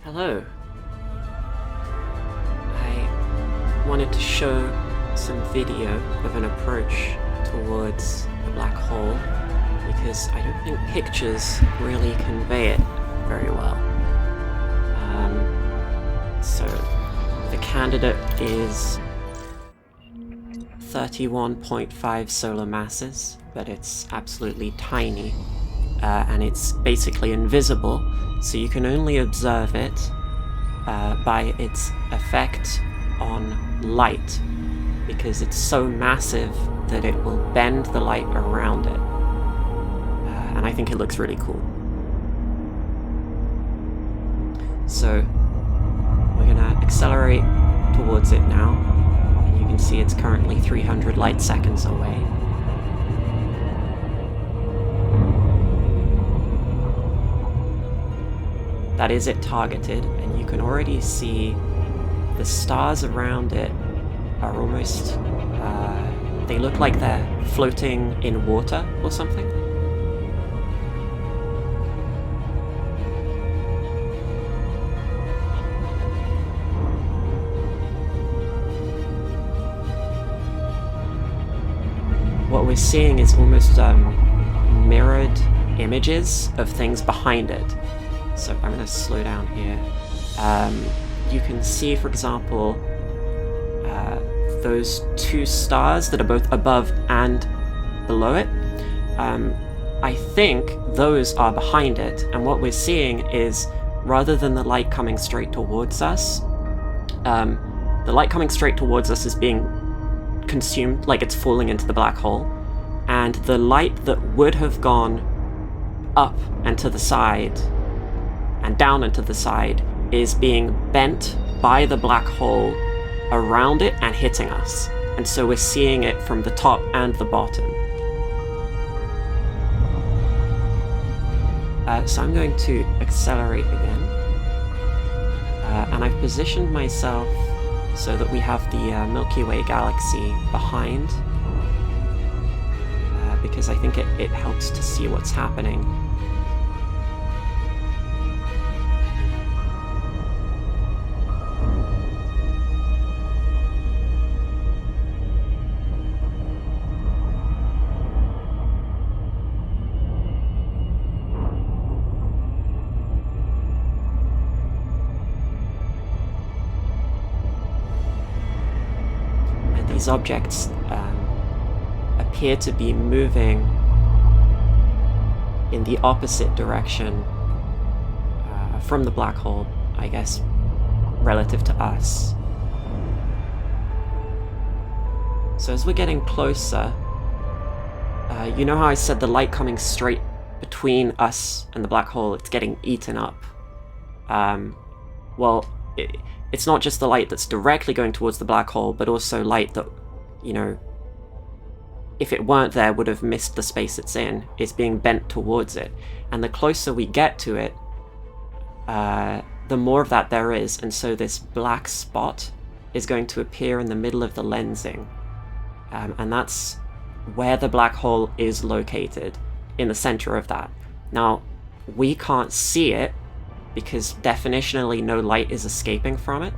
Hello. I wanted to show some video of an approach towards the black hole because I don't think pictures really convey it very well. So the candidate is 31.5 solar masses, but it's absolutely tiny, and it's basically invisible, so you can only observe it by its effect on light, because it's so massive that it will bend the light around it, and I think it looks really cool. So we're gonna accelerate towards it now, and you can see it's currently 300 light seconds away. That is it targeted, and you can already see the stars around it are almost, they look like they're floating in water or something. What we're seeing is almost mirrored images of things behind it. So I'm going to slow down here. You can see, for example, those two stars that are both above and below it. I think those are behind it, and what we're seeing is, rather than the light coming straight towards us, the light coming straight towards us is being consumed, like it's falling into the black hole, and the light that would have gone up and to the side and down and to the side is being bent by the black hole around it and hitting us. And so we're seeing it from the top and the bottom. So I'm going to accelerate again. And I've positioned myself so that we have the Milky Way galaxy behind, because I think it helps to see what's happening. These objects appear to be moving in the opposite direction from the black hole, I guess, relative to us. So as we're getting closer, you know how I said the light coming straight between us and the black hole, it's getting eaten up? Well, it's not just the light that's directly going towards the black hole, but also light that, you know, if it weren't there, would have missed the space it's in. It's being bent towards it. And the closer we get to it, the more of that there is. And so this black spot is going to appear in the middle of the lensing. And that's where the black hole is located, in the center of that. Now, we can't see it, because definitionally no light is escaping from it,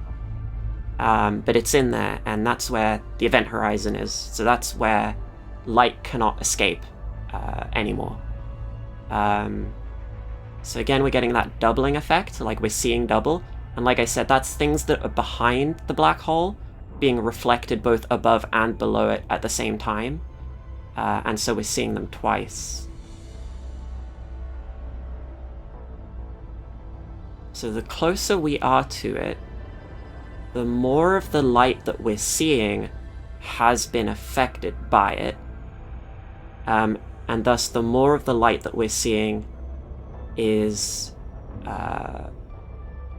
but it's in there, and that's where the event horizon is, so that's where light cannot escape anymore. So again, we're getting that doubling effect, like we're seeing double, and like I said, that's things that are behind the black hole being reflected both above and below it at the same time, and so we're seeing them twice. So the closer we are to it, the more of the light that we're seeing has been affected by it, and thus the more of the light that we're seeing is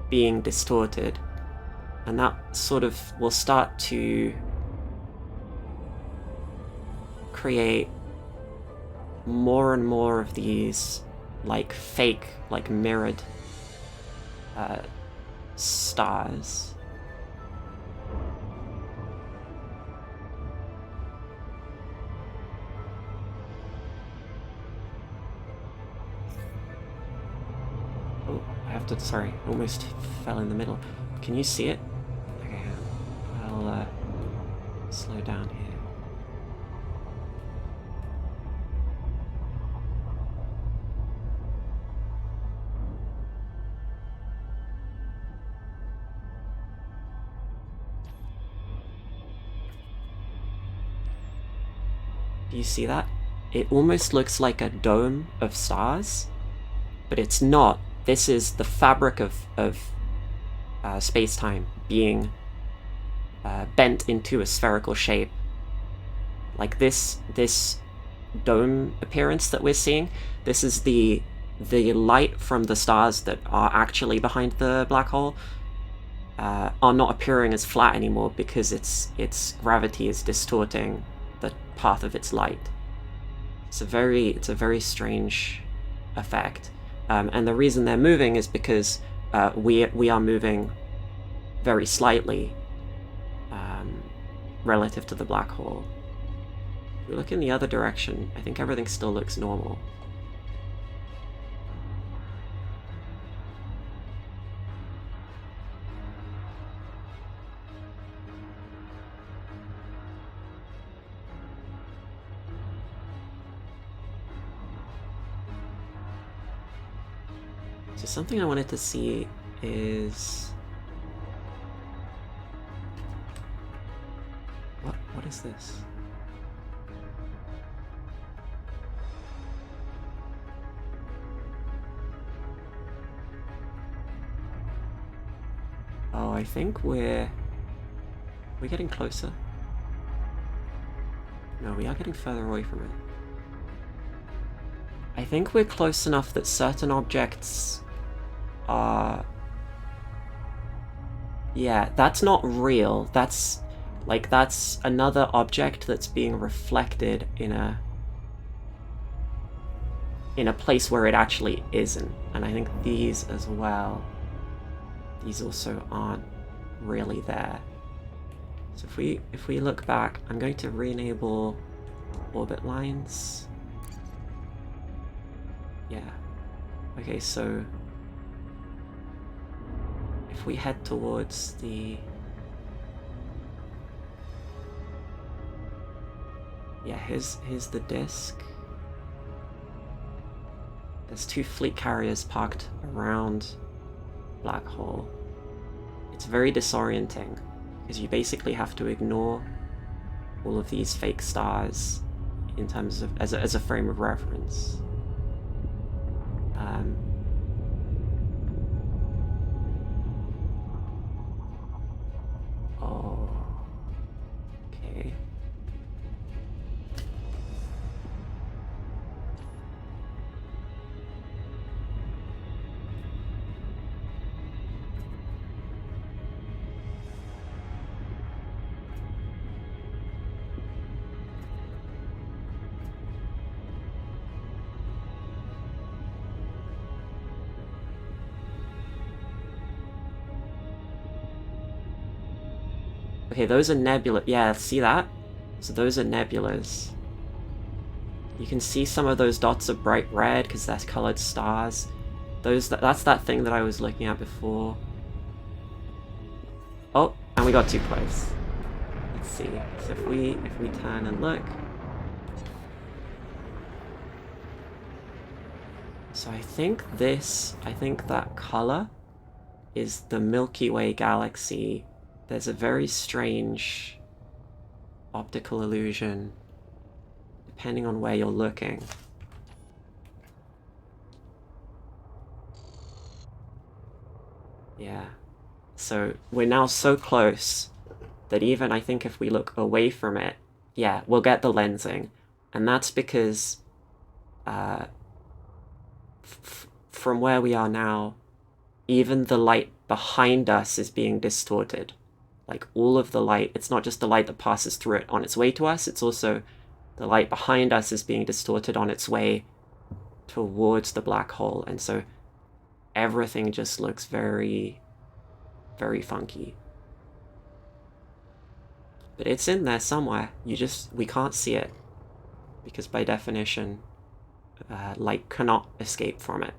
being distorted, and that sort of will start to create more and more of these like fake, like mirrored stars. Oh, I have to, sorry, almost fell in the middle. Can you see it? Okay, I'll slow down here. Do you see that? It almost looks like a dome of stars, but it's not. This is the fabric of space-time being bent into a spherical shape. Like this dome appearance that we're seeing, this is the light from the stars that are actually behind the black hole are not appearing as flat anymore because its gravity is distorting the path of its light. It's a very strange effect, and the reason they're moving is because we are moving very slightly relative to the black hole. If we look in the other direction, I think everything still looks normal. So something I wanted to see is... What is this? Oh, I think we're getting closer. No, we are getting further away from it. I think we're close enough that certain objects are... Yeah, that's not real. That's another object that's being reflected in a place where it actually isn't. And I think these as well, these also aren't really there. So if we look back, I'm going to re-enable orbit lines. Yeah. Okay, so if we head towards the... Yeah, here's the disk. There's two fleet carriers parked around black hole. It's very disorienting, because you basically have to ignore all of these fake stars in terms of as a frame of reference. Oh, okay. Okay, those are nebula. Yeah, see that? So those are nebulas. You can see some of those dots are bright red because that's colored stars. That's that thing that I was looking at before. Oh, and we got too close. Let's see. So if we turn and look. So I think that color is the Milky Way galaxy. There's a very strange optical illusion depending on where you're looking. Yeah. So we're now so close that even I think if we look away from it, yeah, we'll get the lensing. And that's because from where we are now, even the light behind us is being distorted. Like all of the light, it's not just the light that passes through it on its way to us, it's also the light behind us is being distorted on its way towards the black hole. And so everything just looks very, very funky. But it's in there somewhere. We can't see it. Because by definition, light cannot escape from it.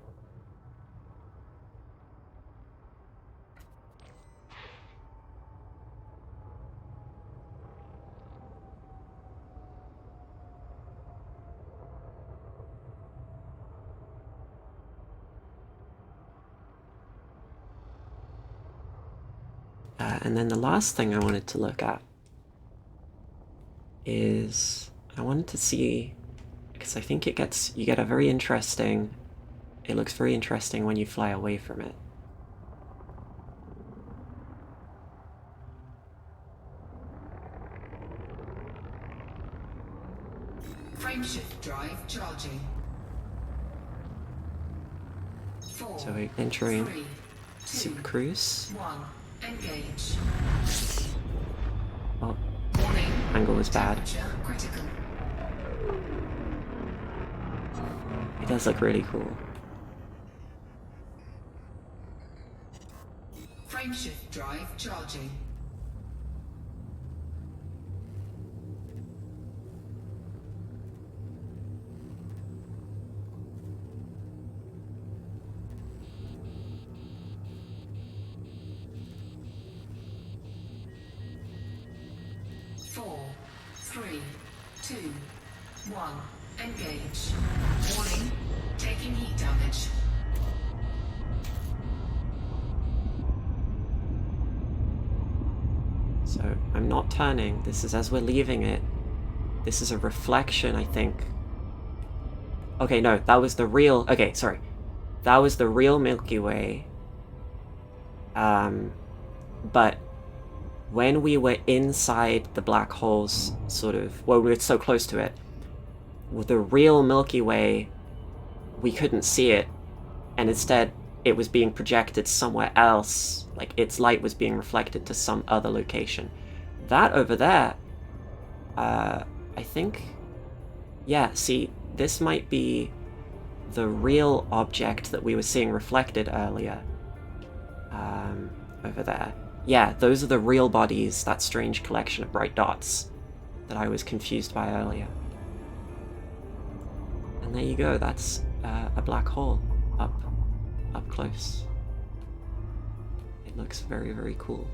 And then the last thing I wanted to look at is I wanted to see, because I think you get a very interesting, it looks very interesting when you fly away from it. Frameshift drive charging. 4, So we're entering 3, 2, Super Cruise. 1, engage. Oh, Warning. angle was bad. Temperature critical. It does look really cool. Frameshift drive charging. Four, 3, 2, 1, engage. Warning, taking heat damage. So I'm not turning. This is as we're leaving it. This is a reflection, I think. Okay, no, that was the real... Okay, sorry. That was the real Milky Way. But when we were inside the black hole's sort of... Well, we were so close to it. With the real Milky Way, we couldn't see it. And instead, it was being projected somewhere else. Like, its light was being reflected to some other location. That over there, I think... Yeah, see, this might be the real object that we were seeing reflected earlier. Over there. Yeah, those are the real bodies, that strange collection of bright dots that I was confused by earlier. And there you go, that's a black hole up close. It looks very, very cool.